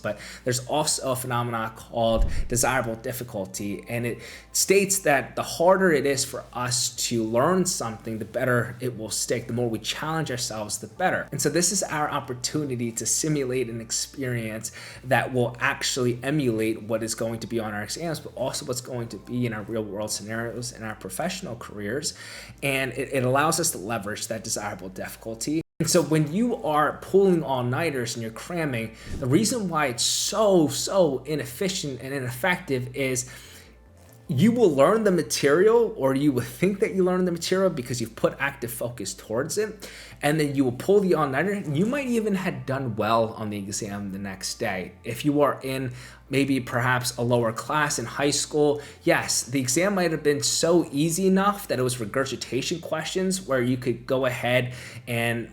But there's also a phenomenon called desirable difficulty, and it states that the harder it is for us to learn something, the better it will stick. The more we challenge ourselves, the better. And so this is our opportunity to simulate an experience that will actually emulate what is going to be on our exams, but also what's going to be in our real world scenarios in our professional careers. And it allows us to leverage that desirable difficulty. And so when you are pulling all-nighters and you're cramming, the reason why it's so inefficient and ineffective is you will learn the material, or you will think that you learn the material because you've put active focus towards it, and then you will pull the all-nighter. You might even have done well on the exam the next day. If you are in maybe perhaps a lower class in high school, yes, the exam might have been so easy enough that it was regurgitation questions where you could go ahead and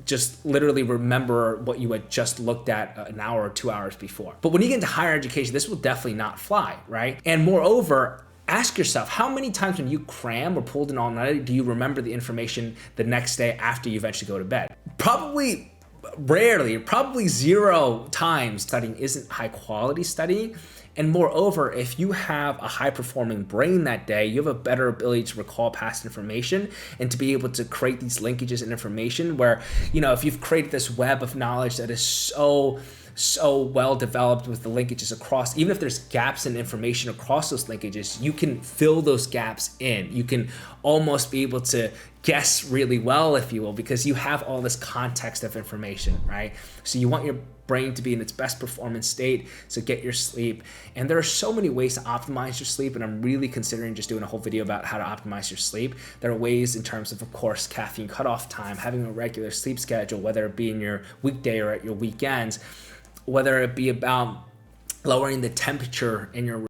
just literally remember what you had just looked at an hour or 2 hours before. But when you get into higher education, this will definitely not fly, right? And moreover, ask yourself, how many times when you cram or pulled an all-nighter do you remember the information the next day after you eventually go to bed? Probably rarely, probably 0 times. Studying isn't high quality studying. And moreover, if you have a high performing brain that day, you have a better ability to recall past information and to be able to create these linkages in information where, if you've created this web of knowledge that is so well developed with the linkages across, even if there's gaps in information across those linkages, you can fill those gaps in. You can almost be able to guess really well, if you will, because you have all this context of information, right? So you want your brain to be in its best performance state, so get your sleep. And there are so many ways to optimize your sleep, and I'm really considering just doing a whole video about how to optimize your sleep. There are ways in terms of course, caffeine cutoff time, having a regular sleep schedule, whether it be in your weekday or at your weekends, whether it be about lowering the temperature in your